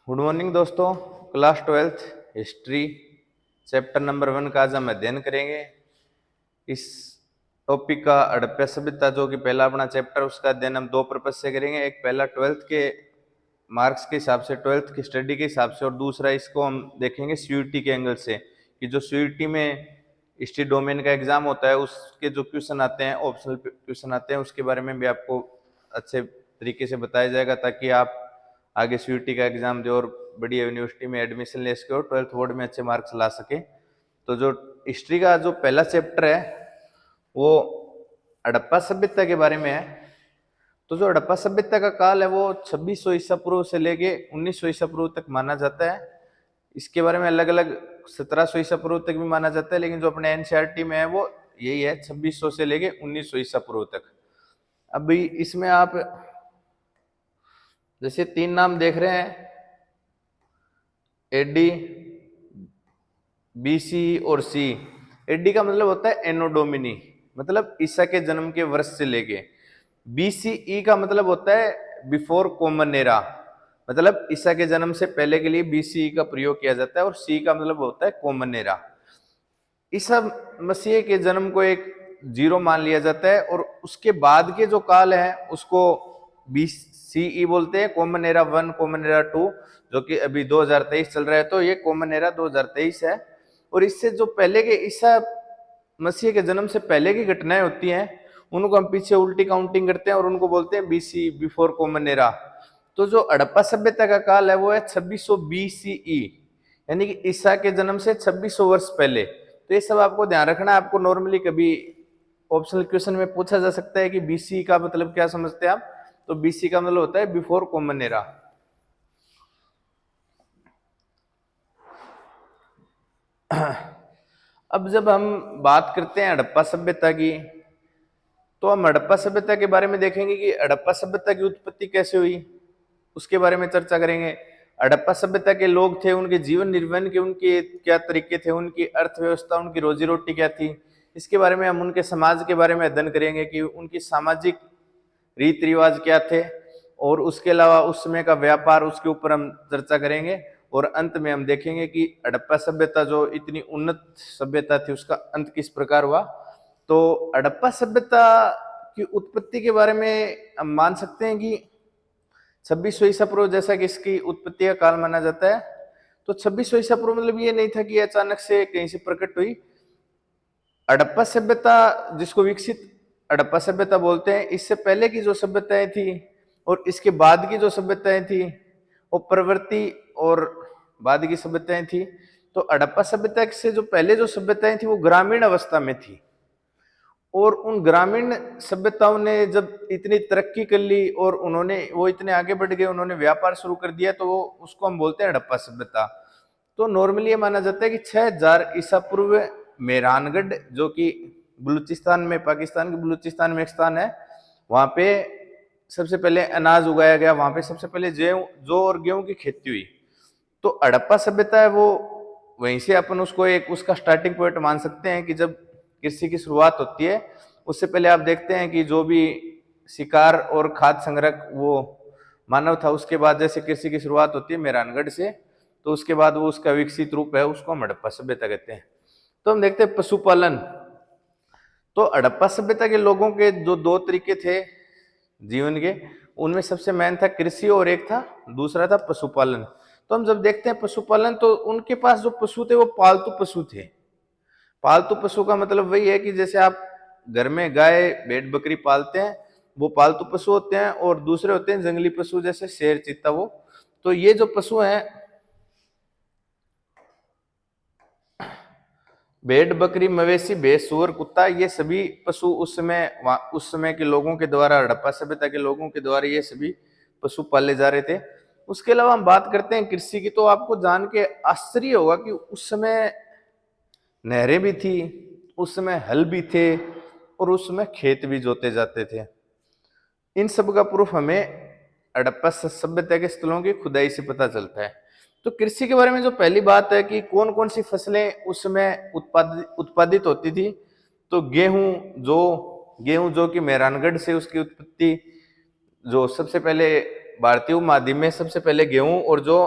Good morning दोस्तों। Class 12th history chapter number 1 का आज हम अध्ययन करेंगे। इस टॉपिक का हड़प्पा सभ्यता जो कि पहला अपना चैप्टर, उसका अध्ययन हम दो पर्पज से करेंगे। एक पहला 12th के मार्क्स के हिसाब से, 12th की स्टडी के हिसाब से, और दूसरा इसको हम देखेंगे सीयूईटी के एंगल से कि जो सीयूईटी में हिस्ट्री डोमेन का एग्जाम होता है उसके जो क्वेश्चन आते हैं, ऑप्शनल क्वेश्चन आते हैं, उसके बारे में भी आपको अच्छे तरीके से बताया जाएगा ताकि आप आगे सीयूईटी का एग्जाम दो और बढ़िया यूनिवर्सिटी में एडमिशन ले सके और 12th बोर्ड में अच्छे मार्क्स ला सके। तो जो हिस्ट्री का जो पहला चैप्टर है वो हड़प्पा सभ्यता के बारे में है। तो जो हड़प्पा सभ्यता का काल है वो 2600 ईसा पूर्व से लेके 1900 ईसा पूर्व तक माना जाता है। इसके बारे में अलग अलग 1700 ईसा पूर्व तक भी माना जाता है, लेकिन जो अपने एनसीईआरटी में है वो यही है, 2600 से लेके 1900 ईसा पूर्व तक। अभी इसमें आप जैसे तीन नाम देख रहे हैं, एडी, बीसी और सी। एडी का मतलब होता है एनो डोमिनी, मतलब ईसा के जन्म के वर्ष से लेके। बीसीई का मतलब होता है बिफोर कॉमन एरा, मतलब ईसा के जन्म से पहले के लिए बीसीई का प्रयोग किया जाता है। और सी का मतलब होता है कॉमन एरा। ईसा मसीह के जन्म को एक जीरो मान लिया जाता है और उसके बाद के जो काल है उसको बीसीई बोलते हैं। कॉमन एरा 1, कॉमन एरा 2, जो कि अभी 2023 चल रहा है, तो ये कॉमन एरा 2023 है। और इससे जो पहले के ईसा मसीह के जन्म से पहले की घटनाएं होती हैं उनको हम पीछे उल्टी काउंटिंग करते हैं और उनको बोलते हैं बीसी, बिफोर कॉमन एरा। तो जो हड़प्पा सभ्यता का काल है वो है 2600 बीसीई, यानी कि ईसा के जन्म से 2600 वर्ष पहले। तो ये सब आपको ध्यान रखना है। आपको नॉर्मली कभी ऑप्शनल क्वेश्चन में पूछा जा सकता है कि बीसी का मतलब क्या समझते हैं आप। तो बीसी का मतलब होता है बिफोर कॉमन एरा। अब जब हम बात करते हैं हड़प्पा सभ्यता की, तो हम हड़प्पा सभ्यता के बारे में देखेंगे कि हड़प्पा सभ्यता की उत्पत्ति कैसे हुई, उसके बारे में चर्चा करेंगे। हड़प्पा सभ्यता के लोग थे, उनके जीवन निर्वहन के उनके क्या तरीके थे, उनकी अर्थव्यवस्था, उनकी रोजी रोटी क्या थी, इसके बारे में हम उनके समाज के बारे में अध्ययन करेंगे कि उनकी सामाजिक रीति रिवाज क्या थे। और उसके अलावा उस समय का व्यापार, उसके ऊपर हम चर्चा करेंगे। और अंत में हम देखेंगे कि हड़प्पा सभ्यता जो इतनी उन्नत सभ्यता थी उसका अंत किस प्रकार हुआ। तो हड़प्पा सभ्यता की उत्पत्ति के बारे में हम मान सकते हैं कि 2600 ईसा पूर्व जैसा कि इसकी उत्पत्ति का काल माना जाता है। तो 2600 ईसा पूर्व मतलब ये नहीं था कि अचानक से कहीं से प्रकट हुई। हड़प्पा सभ्यता जिसको विकसित हड़प्पा सभ्यता बोलते हैं, इससे पहले की जो सभ्यताएं थी और इसके बाद की जो सभ्यताएं थी वो प्रवृत्ति और बाद की सभ्यताएं थी। तो हड़प्पा सभ्यता से जो पहले जो सभ्यताएं थी वो ग्रामीण अवस्था में थी। और उन ग्रामीण सभ्यताओं ने जब इतनी तरक्की कर ली और उन्होंने वो इतने आगे बढ़ गए, उन्होंने व्यापार शुरू कर दिया, तो वो उसको हम बोलते हैं हड़प्पा सभ्यता। तो नॉर्मली ये माना जाता है कि 6000 ईसा पूर्व मेहरानगढ़, जो कि बलूचिस्तान में, पाकिस्तान के बलूचिस्तान में एक स्थान है, वहां पे सबसे पहले अनाज उगाया गया। वहां पे सबसे पहले जौ और गेहूं की खेती हुई। तो हड़प्पा सभ्यता है वो वहीं से अपन उसको एक उसका स्टार्टिंग पॉइंट मान सकते हैं कि जब कृषि की शुरुआत होती है। उससे पहले आप देखते हैं कि जो भी शिकार और खाद्य संग्रह वो मानव था, उसके बाद जैसे कृषि की शुरुआत होती है मेहरानगढ़ से, तो उसके बाद वो उसका विकसित रूप है, उसको हम हड़प्पा सभ्यता कहते हैं। तो हम देखते हैं पशुपालन। तो हड़प्पा सभ्यता के लोगों के जो दो तरीके थे जीवन के, उनमें सबसे मेन था कृषि और एक था दूसरा था पशुपालन। तो हम जब देखते हैं पशुपालन, तो उनके पास जो पशु थे वो पालतू पशु थे। पालतू पशु का मतलब वही है कि जैसे आप घर में गाय, भेड़, बकरी पालते हैं, वो पालतू पशु होते हैं। और दूसरे होते हैं जंगली पशु, जैसे शेर, चीता, वो। तो ये जो पशु हैं, भेड़, बकरी, मवेशी, भैंस, सूअर, कुत्ता, ये सभी पशु उस समय के लोगों के द्वारा, हड़प्पा सभ्यता के लोगों के द्वारा ये सभी पशु पाले जा रहे थे। उसके अलावा हम बात करते हैं कृषि की, तो आपको जान के आश्चर्य होगा कि उस समय नहरें भी थी, उस समय हल भी थे और उस समय खेत भी जोते जाते थे। इन सब का प्रूफ हमें हड़प्पा सभ्यता के स्थलों की खुदाई से पता चलता है। तो कृषि के बारे में जो पहली बात है कि कौन कौन सी फसलें उस समय उत्पादित होती थी, तो गेहूं जो कि मेहरानगढ़ से उसकी उत्पत्ति, जो सबसे पहले भारतीय उपमहाद्वीप में सबसे पहले गेहूं और जो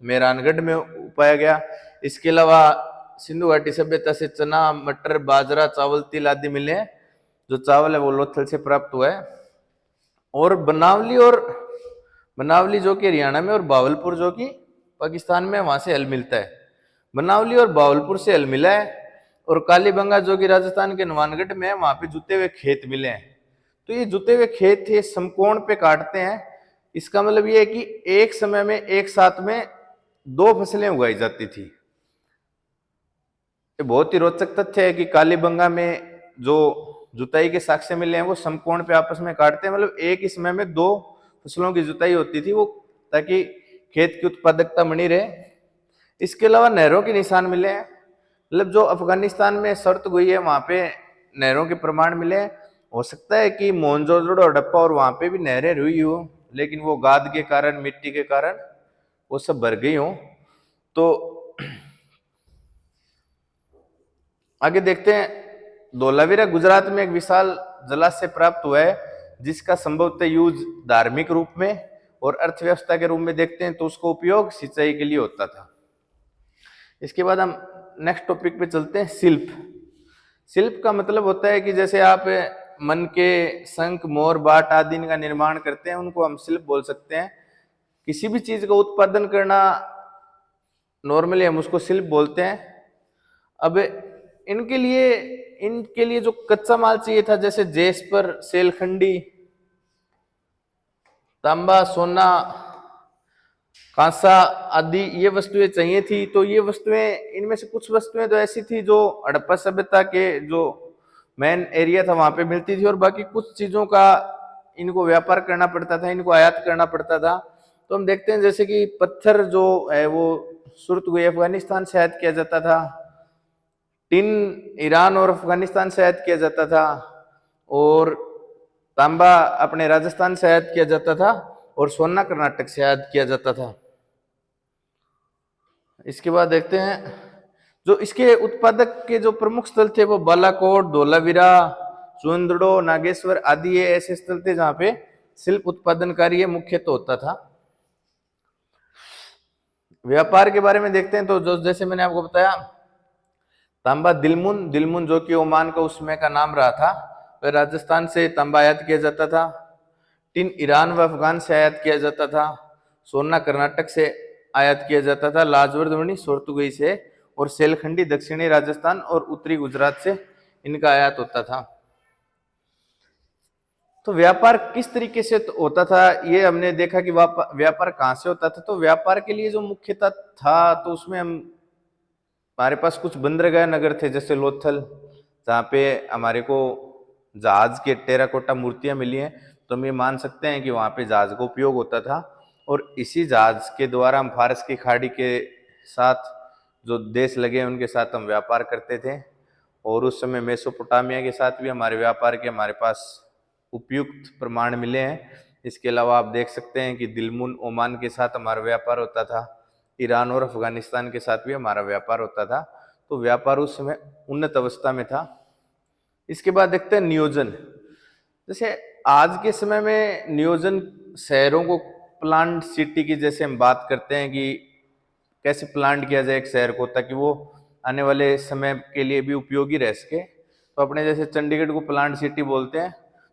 मेहरानगढ़ में पाया गया। इसके अलावा सिंधु घाटी सभ्यता से चना, मटर, बाजरा, चावल, तिल आदि मिले हैं। जो चावल है वो लोथल से प्राप्त हुआ है। और बनावली जो कि हरियाणा में और बावलपुर जो कि पाकिस्तान में, वहां से हल मिलता है। बनावली और बावलपुर से हल मिला है। और कालीबंगा जो कि राजस्थान के हनुमानगढ़ में है, वहां पे जुते हुए खेत मिले हैं। तो ये जुते हुए खेत ये समकोण पे काटते हैं। इसका मतलब ये है कि एक समय में एक साथ में 2 फसलें उगाई जाती थी। ये बहुत ही रोचक तथ्य है कि कालीबंगा में जो जुताई के साक्ष्य मिले हैं वो समकोण पे आपस में काटते हैं, मतलब एक ही समय में 2 फसलों की जुताई होती थी, वो ताकि खेत की उत्पादकता बनी रहे। इसके अलावा नहरों के निशान मिले हैं, मतलब जो अफगानिस्तान में शर्त हुई है वहां पे नहरों के प्रमाण मिले हैं। हो सकता है कि मोहनजोदड़ो और हड़प्पा और वहां पे भी नहरें हुई हो, लेकिन वो गाद के कारण, मिट्टी के कारण वो सब भर गई हो। तो आगे देखते हैं, धोलावीरा गुजरात में एक विशाल जलाशय प्राप्त हुआ है, जिसका संभवतः यूज धार्मिक रूप में और अर्थव्यवस्था के रूप में देखते हैं तो उसका उपयोग सिंचाई के लिए होता था। इसके बाद हम नेक्स्ट टॉपिक पे चलते हैं, शिल्प। शिल्प का मतलब होता है कि जैसे आप मन के शंख, मोर, बाट आदि का निर्माण करते हैं, उनको हम शिल्प बोल सकते हैं। किसी भी चीज का उत्पादन करना नॉर्मली हम उसको शिल्प बोलते हैं। अब इनके लिए जो कच्चा माल चाहिए था, जैसे जेस्पर, सेलखंडी, तांबा, सोना, कांसा आदि ये वस्तुएं चाहिए थी। तो ये वस्तुएं, इनमें से कुछ वस्तुएं तो ऐसी थी जो हड़प्पा सभ्यता के जो मेन एरिया था वहां पे मिलती थी, और बाकी कुछ चीजों का इनको व्यापार करना पड़ता था, इनको आयात करना पड़ता था। तो हम देखते हैं जैसे कि पत्थर जो है वो सुरतगुई अफगानिस्तान से आयात किया जाता था, टिन ईरान और अफगानिस्तान से आयात किया जाता था, और तांबा अपने राजस्थान से आयात किया जाता था, और सोना कर्नाटक से आयात किया जाता था। इसके बाद देखते हैं जो इसके उत्पादक के जो प्रमुख स्थल थे वो बालाकोट, धोलावीरा, चुंदड़ो, नागेश्वर आदि ये ऐसे स्थल थे जहां पे शिल्प उत्पादन कार्य मुख्यतः होता था। व्यापार के बारे में देखते हैं तो जो जैसे मैंने आपको बताया, तांबा दिलमुन जो कि ओमान का उस समय का नाम रहा था, वह राजस्थान से तांबा आयात किया जाता था। टिन ईरान व अफगान से आयात किया जाता था। सोना कर्नाटक से आयात किया जाता था। लाजवर्दमणि सोर्तुगई से, और सेलखंडी दक्षिणी राजस्थान और उत्तरी गुजरात से इनका आयात होता था। तो व्यापार किस तरीके से होता था ये हमने देखा कि व्यापार कहाँ से होता था। तो व्यापार के लिए जो मुख्यतः था तो उसमें हमारे पास कुछ बंदरगाह नगर थे, जैसे लोथल, जहाँ पे हमारे को जहाज के टेराकोटा मूर्तियां मिली हैं। तो हम ये मान सकते हैं कि वहाँ पे जहाज का उपयोग होता था, और इसी जहाज के द्वारा हम फारस की खाड़ी के साथ जो देश लगे हैं उनके साथ हम व्यापार करते थे। और उस समय मेसोपोटामिया के साथ भी हमारे व्यापार के हमारे पास उपयुक्त प्रमाण मिले हैं। इसके अलावा आप देख सकते हैं कि दिलमुन ओमान के साथ हमारा व्यापार होता था, ईरान और अफगानिस्तान के साथ भी हमारा व्यापार होता था। तो व्यापार उस समय उन्नत अवस्था में था। इसके बाद देखते हैं नियोजन। जैसे आज के समय में नियोजन शहरों को प्लांट सिटी की जैसे हम बात करते हैं कि कैसे प्लांट किया जाए एक शहर को ताकि वो आने वाले समय के लिए भी उपयोगी रह सके। तो अपने जैसे चंडीगढ़ को प्लांट सिटी बोलते हैं।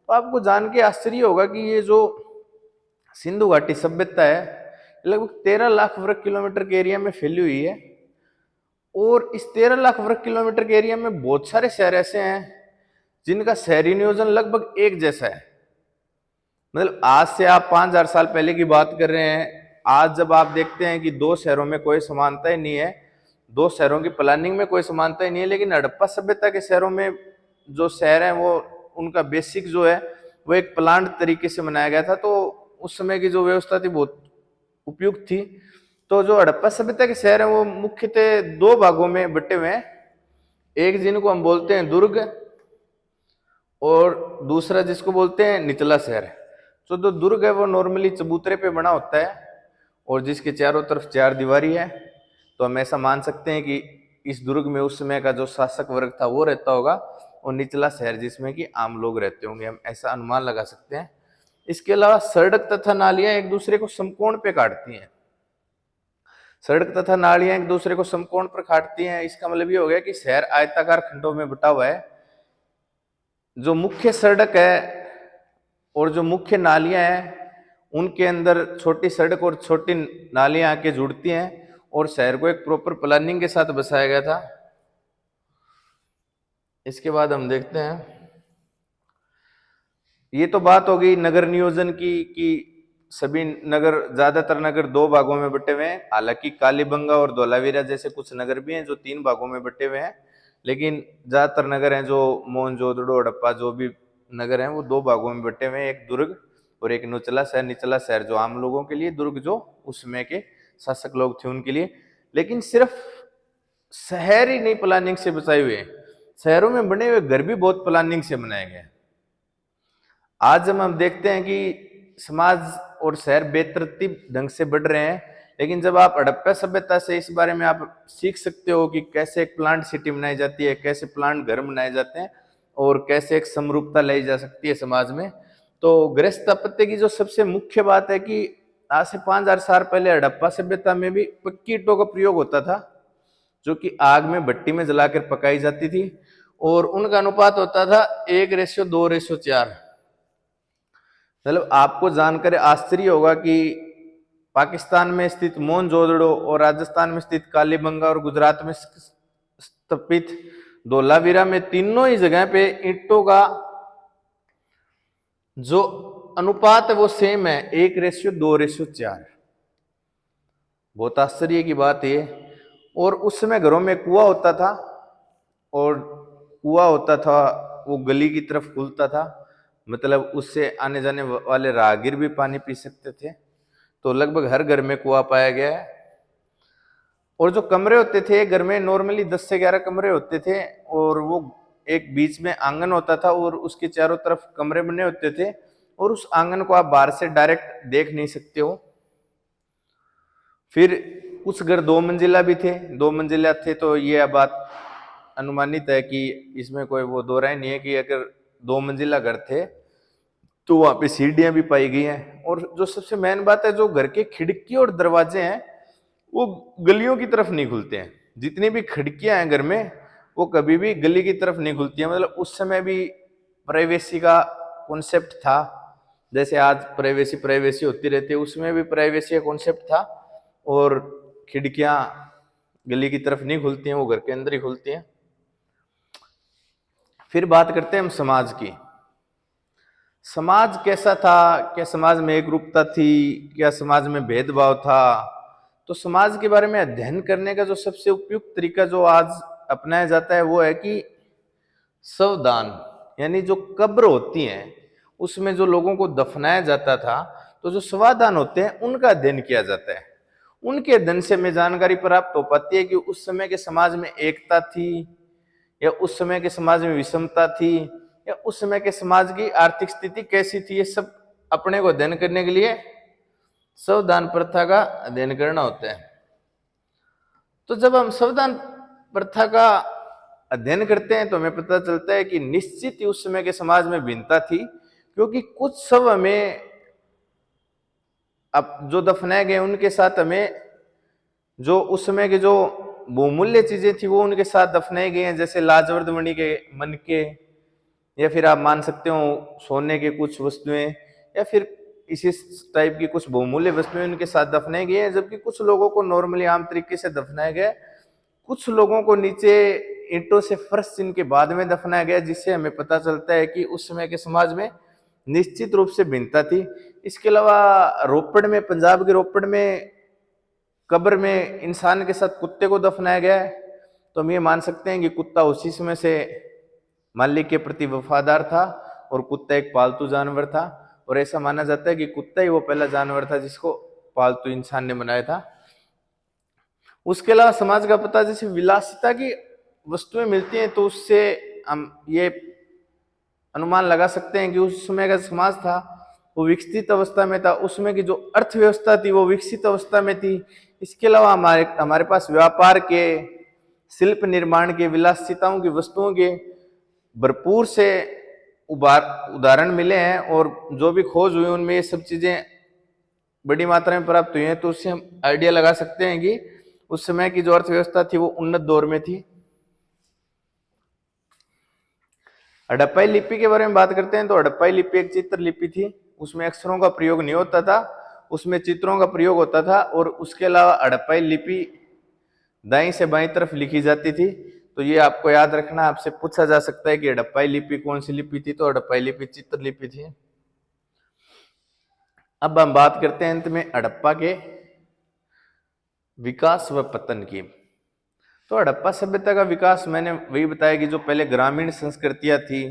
तो आपको जान के आश्चर्य होगा कि ये जो सिंधु घाटी सभ्यता है लगभग 13 लाख वर्ग किलोमीटर के एरिया में फैली हुई है, और इस 13 लाख वर्ग किलोमीटर के एरिया में बहुत सारे शहर ऐसे हैं जिनका शहरी नियोजन लगभग एक जैसा है। मतलब आज से आप 5000 साल पहले की बात कर रहे हैं, आज जब आप देखते हैं कि 2 शहरों में कोई समानता ही नहीं है, 2 शहरों की प्लानिंग में कोई समानता ही नहीं है, लेकिन हड़प्पा सभ्यता के शहरों में जो शहर है वो उनका बेसिक जो है वो एक प्लांट तरीके से बनाया गया था। तो उस समय की जो व्यवस्था थी बहुत उपयुक्त थी। तो जो हड़प्पा सभ्यता के शहर है वो मुख्यतः 2 भागों में बटे हुए हैं, एक जिनको हम बोलते हैं दुर्ग, और दूसरा जिसको बोलते हैं निचला शहर। तो जो दुर्ग है वो नॉर्मली चबूतरे पे बना होता है, और जिसके चारों तरफ 4 दीवारी है। तो हम ऐसा मान सकते हैं कि इस दुर्ग में उस समय का जो शासक वर्ग था वो रहता होगा, और निचला शहर जिसमें कि आम लोग रहते होंगे, हम ऐसा अनुमान लगा सकते हैं। इसके अलावा सड़क तथा नालियां एक दूसरे को समकोण पे काटती हैं। सड़क तथा नालियां एक दूसरे को समकोण पर काटती हैं। इसका मतलब ये हो गया कि शहर आयताकार खंडों में बटा हुआ है। जो मुख्य सड़क है और जो मुख्य नालियां हैं उनके अंदर छोटी सड़क और छोटी नालियां आके जुड़ती हैं और शहर को एक प्रॉपर प्लानिंग के साथ बसाया गया था। इसके बाद हम देखते हैं, ये तो बात हो गई नगर नियोजन की कि सभी नगर, ज्यादातर नगर दो भागों में बटे हुए हैं। हालांकि कालीबंगा और धोलावीरा जैसे कुछ नगर भी हैं जो 3 भागों में बटे हुए हैं, लेकिन ज्यादातर नगर हैं जो मोहनजोदड़ो, हड़प्पा, जो भी नगर हैं वो 2 भागों में बटे हुए हैं, एक दुर्ग और एक निचला शहर। निचला शहर जो आम लोगों के लिए, दुर्ग जो उस समय के शासक लोग थे उनके लिए। लेकिन सिर्फ शहर ही नहीं प्लानिंग से बचाए हुए, शहरों में बने हुए घर भी बहुत प्लानिंग से बनाए गए। आज हम देखते हैं कि समाज और शहर बेतरतीब ढंग से बढ़ रहे हैं, लेकिन जब आप हड़प्पा सभ्यता से इस बारे में आप सीख सकते हो कि कैसे एक प्लांट सिटी बनाई जाती है, कैसे प्लांट घर बनाए जाते हैं और कैसे एक समरूपता लाई जा सकती है समाज में। तो गृह स्थापत्य की जो सबसे मुख्य बात है कि आज से 5000 साल पहले हड़प्पा सभ्यता में भी पक्की ईंटों का प्रयोग होता था, जो कि आग में भट्टी में जलाकर पकाई जाती थी और उनका अनुपात होता था 1:2:4। मतलब आपको जानकर आश्चर्य होगा कि पाकिस्तान में स्थित मोहनजोदड़ो और राजस्थान में स्थित कालीबंगा और गुजरात में स्थापित धोलावीरा में तीनों ही जगह पे ईंटों का जो अनुपात है वो सेम है, 1:2:4। बहुत आश्चर्य की बात है। और उस समय घरों में कुआं होता था और कुआं होता था वो गली की तरफ खुलता था, मतलब उससे आने जाने वाले राहगीर भी पानी पी सकते थे। तो लगभग हर घर में कुआं पाया गया है। और जो कमरे होते थे घर में, नॉर्मली 10 से 11 कमरे होते थे और वो एक बीच में आंगन होता था और उसके चारों तरफ कमरे बने होते थे और उस आंगन को आप बाहर से डायरेक्ट देख नहीं सकते हो। फिर कुछ घर 2 मंजिला भी थे, 2 मंजिला थे तो ये बात अनुमानित है कि इसमें कोई वो दो राय नहीं है कि अगर 2 मंजिला घर थे तो वहां पे सीढ़ियां भी पाई गई हैं। और जो सबसे मेन बात है, जो घर के खिड़की और दरवाजे हैं वो गलियों की तरफ नहीं खुलते हैं। जितनी भी खिड़कियां हैं घर में वो कभी भी गली की तरफ नहीं खुलती हैं। मतलब उस समय भी प्राइवेसी का कॉन्सेप्ट था, जैसे आज प्राइवेसी प्राइवेसी होती रहती है, उसमें भी प्राइवेसी का कॉन्सेप्ट था और खिड़कियां गली की तरफ नहीं खुलती हैं, वो घर के अंदर ही खुलती हैं। फिर बात करते हैं हम समाज की। समाज कैसा था? क्या समाज में एकरूपता थी? क्या समाज में भेदभाव था? तो समाज के बारे में अध्ययन करने का जो सबसे उपयुक्त तरीका जो आज अपनाया जाता है वो है कि शवदान, यानी जो कब्र होती हैं उसमें जो लोगों को दफनाया जाता था, तो जो शवदान होते हैं उनका अध्ययन किया जाता है। उनके अध्ययन से हमें जानकारी प्राप्त हो पाती है कि उस समय के समाज में एकता थी या उस समय के समाज में विषमता थी या उस समय के समाज की आर्थिक स्थिति कैसी थी। ये सब अपने को अध्ययन करने के लिए शवदान प्रथा का अध्ययन करना होता है। तो जब हम शवदान प्रथा का अध्ययन करते हैं तो हमें पता चलता है कि निश्चित ही उस समय के समाज में भिन्नता थी, क्योंकि कुछ शव हमें अब जो दफनाए गए उनके साथ हमें जो उस समय के जो बहुमूल्य चीजें थी वो उनके साथ दफनाए गए हैं, जैसे लाजवर्द मणि के मन के, या फिर आप मान सकते हो सोने के कुछ वस्तुएं, या फिर इसी टाइप की कुछ बहुमूल्य वस्तुएं उनके साथ दफनाई गई हैं। जबकि कुछ लोगों को नॉर्मली आम तरीके से दफनाया गया, कुछ लोगों को नीचे ईंटों से फर्श जिनके बाद में दफनाया गया, जिससे हमें पता चलता है कि उस समय के समाज में निश्चित रूप से भिन्नता थी। इसके अलावा रोपड़ में, पंजाब के रोपड़ में कब्र में इंसान के साथ कुत्ते को दफनाया गया है, तो हम ये मान सकते हैं कि कुत्ता उसी समय से मालिक के प्रति वफादार था और कुत्ता एक पालतू जानवर था, और ऐसा माना जाता है कि कुत्ता ही वो पहला जानवर था जिसको पालतू इंसान ने बनाया था। उसके अलावा समाज का पता, जैसे विलासिता की वस्तुएं मिलती हैं तो उससे हम ये अनुमान लगा सकते हैं कि उस समय का समाज था वो विकसित अवस्था में था, उसमें की जो अर्थव्यवस्था थी वो विकसित अवस्था में थी। इसके अलावा हमारे पास व्यापार के, शिल्प निर्माण के, विलासिताओं की वस्तुओं के भरपूर से उदाहरण मिले हैं, और जो भी खोज हुई उनमें ये सब चीजें बड़ी मात्रा में प्राप्त हुई हैं। तो उससे हम आइडिया लगा सकते हैं कि उस समय की जो अर्थव्यवस्था थी वो उन्नत दौर में थी। हड़प्पाई लिपि के बारे में बात करते हैं तो हड़प्पाई लिपि एक चित्र लिपि थी, उसमें अक्षरों का प्रयोग नहीं होता था, उसमें चित्रों का प्रयोग होता था। और उसके अलावा हड़प्पाई लिपि दाईं से बाईं तरफ लिखी जाती थी। तो ये आपको याद रखना, आपसे पूछा जा सकता है कि हड़प्पाई लिपि कौन सी लिपि थी, तो हड़प्पाई लिपि चित्र लिपि थी। अब हम बात करते हैं अंत में हड़प्पा के विकास व पतन की। तो हड़प्पा सभ्यता का विकास मैंने वही बताया कि जो पहले ग्रामीण संस्कृतियां थी,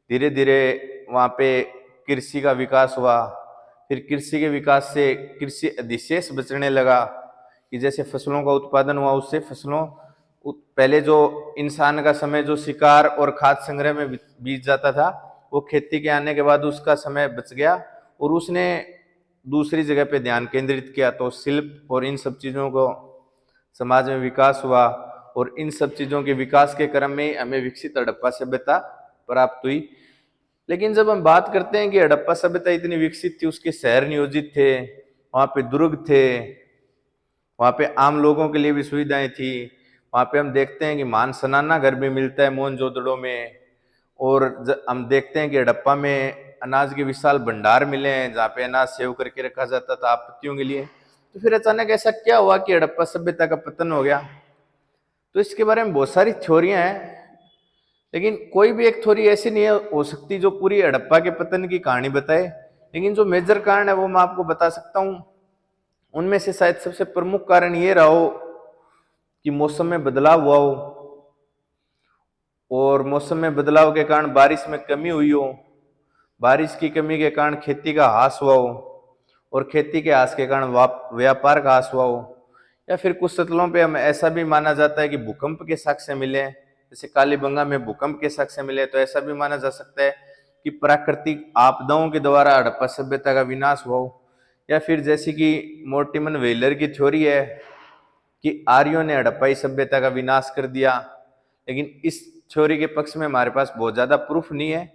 धीरे धीरे वहां पे कृषि का विकास हुआ। फिर कृषि के विकास से कृषि अधिशेष बचने लगा, कि जैसे फसलों का उत्पादन हुआ, उससे फसलों पहले जो इंसान का समय जो शिकार और खाद्य संग्रह में बीत जाता था, वो खेती के आने के बाद उसका समय बच गया और उसने दूसरी जगह पे ध्यान केंद्रित किया। तो शिल्प और इन सब चीजों को समाज में विकास हुआ और इन सब चीजों के विकास के क्रम में हमें विकसित हड़प्पा सभ्यता प्राप्त हुई। लेकिन जब हम बात करते हैं कि हड़प्पा सभ्यता इतनी विकसित थी, उसके शहर नियोजित थे, वहां पे दुर्ग थे, वहां पे आम लोगों के लिए भी सुविधाएं थी। वहां पे हम देखते हैं कि मानसनाना घर भी मिलता है मोहनजोदड़ो में। और हम देखते हैं कि हड़प्पा में अनाज के विशाल भंडार मिले हैं, जहाँ पे अनाज सेव करके रखा जाता था आपत्तियों के लिए। तो फिर अचानक ऐसा क्या हुआ कि हड़प्पा सभ्यता का पतन हो गया? तो इसके बारे में बहुत सारी थ्योरियां हैं, लेकिन कोई भी एक थ्योरी ऐसी नहीं हो सकती जो पूरी हड़प्पा के पतन की कहानी बताए। लेकिन जो मेजर कारण है वो मैं आपको बता सकता हूँ। उनमें से शायद सबसे प्रमुख कारण ये रहा हो कि मौसम में बदलाव हुआ हो, और मौसम में बदलाव के कारण बारिश में कमी हुई हो, बारिश की कमी के कारण खेती का ह्रास हुआ हो, और खेती के ह्रास के कारण व्यापार का ह्रास हुआ हो। या फिर कुछ स्थलों पे हम ऐसा भी माना जाता है कि भूकंप के साक्ष्य मिले हैं, जैसे कालीबंगा में भूकंप के साक्ष्य मिले। तो ऐसा भी माना जा सकता है कि प्राकृतिक आपदाओं के द्वारा हड़प्पा सभ्यता का विनाश हुआ हो। या फिर जैसे कि मोर्टिमन व्हीलर की थ्योरी है कि आर्यों ने हड़प्पाई सभ्यता का विनाश कर दिया। लेकिन इस थ्योरी के पक्ष में हमारे पास बहुत ज्यादा प्रूफ नहीं है,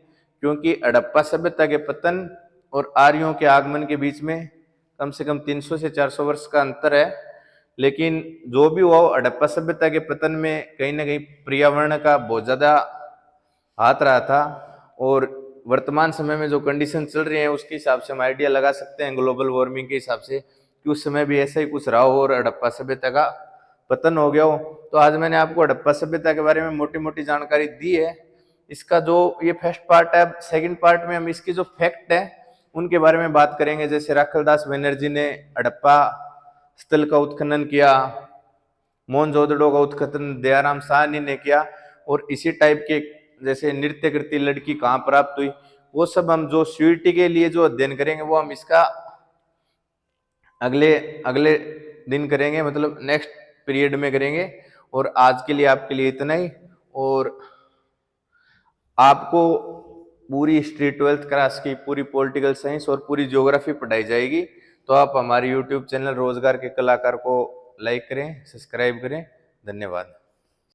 क्योंकि हड़प्पा सभ्यता के पतन और आर्यों के आगमन के बीच में कम से कम 300 से 400 वर्ष का अंतर है। लेकिन जो भी हुआ, हड़प्पा सभ्यता के पतन में कहीं ना कहीं पर्यावरण का बहुत ज्यादा हाथ रहा था। और वर्तमान समय में जो कंडीशन चल रही है उसके हिसाब से हम आइडिया लगा सकते हैं ग्लोबल वार्मिंग के हिसाब से कि उस समय भी ऐसा ही कुछ रहा हो और हड़प्पा सभ्यता का पतन हो गया हो। तो आज मैंने आपको हड़प्पा सभ्यता के बारे में मोटी मोटी जानकारी दी है। इसका जो ये फर्स्ट पार्ट है, सेकंड पार्ट में हम इसके जो फैक्ट है उनके बारे में बात करेंगे। जैसे राखलदास बनर्जी ने हड़प्पा स्थल का उत्खनन किया, मोहनजोदड़ो का उत्खनन दयाराम साहनी ने किया, और इसी टाइप के जैसे नृत्य करती लड़की कहाँ प्राप्त हुई, वो सब हम जो सीयूईटी के लिए जो अध्ययन करेंगे वो हम इसका अगले अगले दिन करेंगे, मतलब नेक्स्ट पीरियड में करेंगे। और आज के लिए आपके लिए इतना ही। और आपको पूरी हिस्ट्री 12th क्लास की, पूरी पॉलिटिकल साइंस और पूरी ज्योग्राफी पढ़ाई जाएगी। तो आप हमारे यूट्यूब चैनल रोजगार के कलाकार को लाइक करें, सब्सक्राइब करें। धन्यवाद।